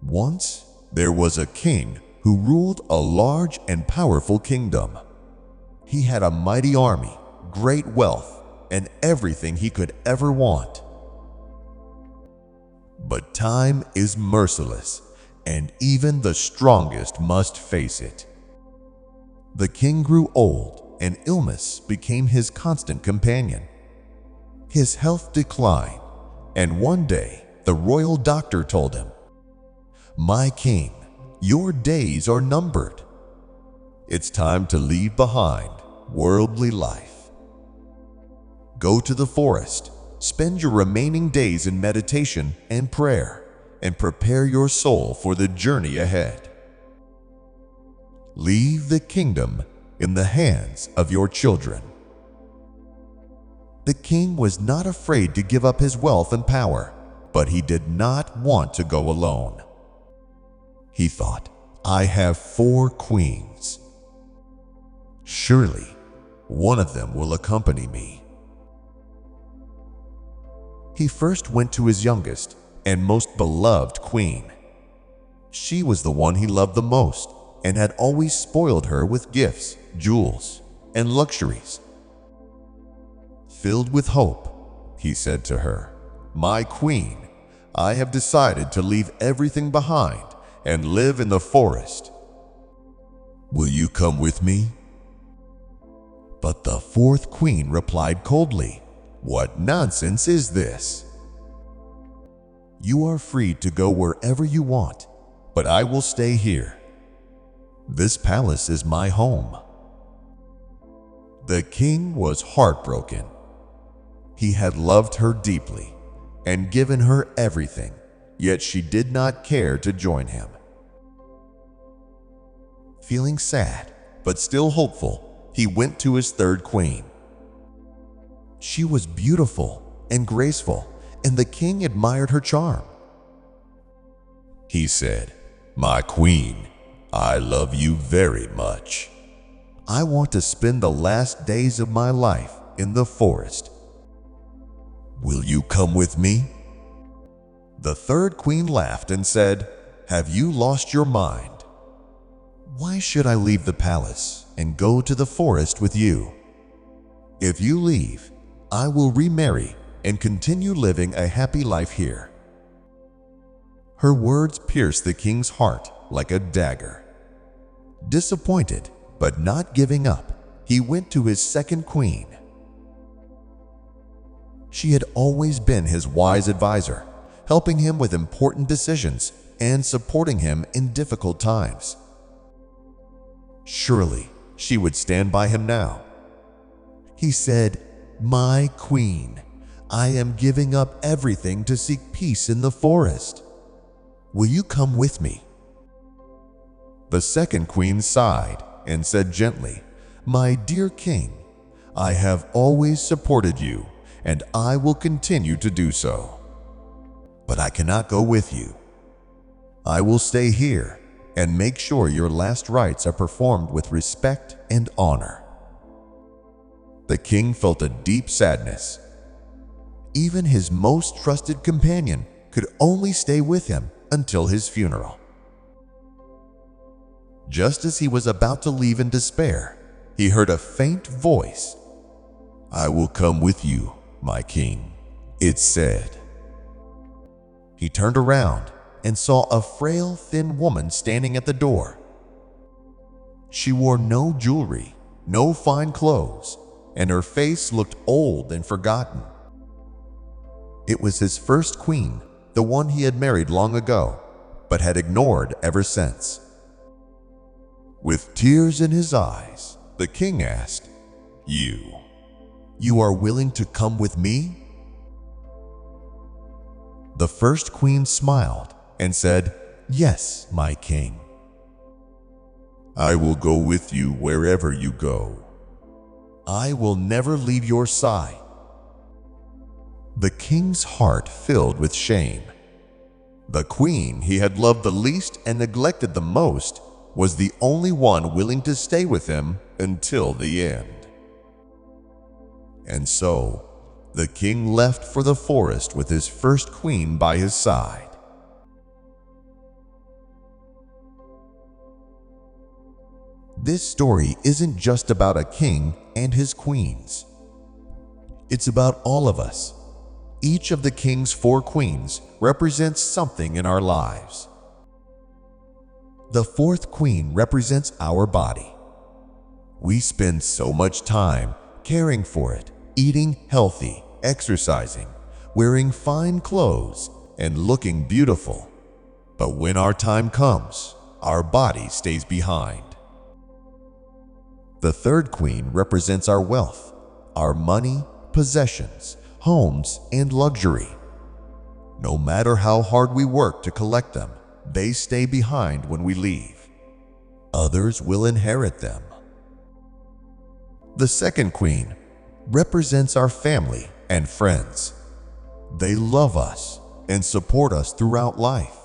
Once there was a king who ruled a large and powerful kingdom. He had a mighty army, great wealth, and everything he could ever want. But time is merciless, and even the strongest must face it. The king grew old, and illness became his constant companion. His health declined, and one day the royal doctor told him, "My king, your days are numbered. It's time to leave behind worldly life. Go to the forest, spend your remaining days in meditation and prayer, and prepare your soul for the journey ahead. Leave the kingdom in the hands of your children." The king was not afraid to give up his wealth and power, but he did not want to go alone. He thought, "I have 4 queens. Surely one of them will accompany me." He first went to his youngest and most beloved queen. She was the one he loved the most and had always spoiled her with gifts, jewels, and luxuries. Filled with hope, he said to her, "My queen, I have decided to leave everything behind and live in the forest. Will you come with me?" But the 4th queen replied coldly, "What nonsense is this? You are free to go wherever you want, but I will stay here. This palace is my home." The king was heartbroken. He had loved her deeply and given her everything, yet she did not care to join him. Feeling sad, but still hopeful, he went to his 3rd queen. She was beautiful and graceful, and the king admired her charm. He said, "My queen, I love you very much. I want to spend the last days of my life in the forest. Will you come with me?" The 3rd queen laughed and said, "Have you lost your mind? Why should I leave the palace and go to the forest with you? If you leave, I will remarry and continue living a happy life here." Her words pierced the king's heart like a dagger. Disappointed, but not giving up, he went to his 2nd queen. She had always been his wise advisor, helping him with important decisions and supporting him in difficult times. Surely she would stand by him now. He said, "My queen, I am giving up everything to seek peace in the forest. Will you come with me?" The 2nd queen sighed and said gently, "My dear king, I have always supported you, and I will continue to do so. But I cannot go with you. I will stay here and make sure your last rites are performed with respect and honor." The king felt a deep sadness. Even his most trusted companion could only stay with him until his funeral. Just as he was about to leave in despair, he heard a faint voice. "I will come with you, my king," it said. He turned around and saw a frail, thin woman standing at the door. She wore no jewelry, no fine clothes, and her face looked old and forgotten. It was his 1st queen, the one he had married long ago, but had ignored ever since. With tears in his eyes, the king asked, You are willing to come with me?" The 1st queen smiled and said, "Yes, my king. I will go with you wherever you go. I will never leave your side." The king's heart filled with shame. The queen he had loved the least and neglected the most was the only one willing to stay with him until the end. And so, the king left for the forest with his 1st queen by his side. This story isn't just about a king and his queens. It's about all of us. Each of the king's 4 queens represents something in our lives. The 4th queen represents our body. We spend so much time caring for it, eating healthy, exercising, wearing fine clothes, and looking beautiful. But when our time comes, our body stays behind. The 3rd queen represents our wealth, our money, possessions, homes, and luxury. No matter how hard we work to collect them, they stay behind when we leave. Others will inherit them. The 2nd queen represents our family and friends. They love us and support us throughout life,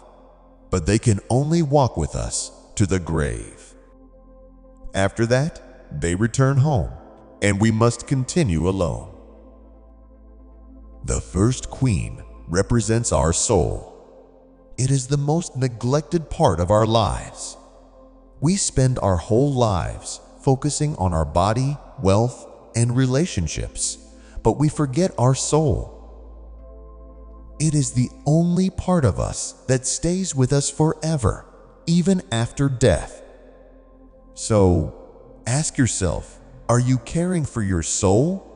but they can only walk with us to the grave. After that, they return home, and we must continue alone. The 1st queen represents our soul. It is the most neglected part of our lives. We spend our whole lives focusing on our body, wealth, and relationships, but we forget our soul. It is the only part of us that stays with us forever, even after death. So, ask yourself, are you caring for your soul?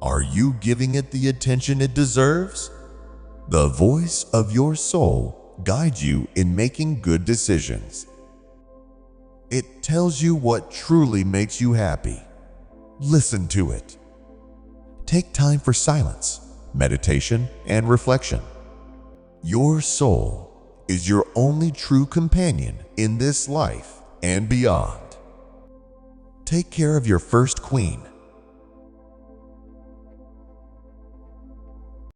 Are you giving it the attention it deserves? The voice of your soul guides you in making good decisions. It tells you what truly makes you happy. Listen to it. Take time for silence, meditation, and reflection. Your soul is your only true companion in this life and beyond. Take care of your 1st queen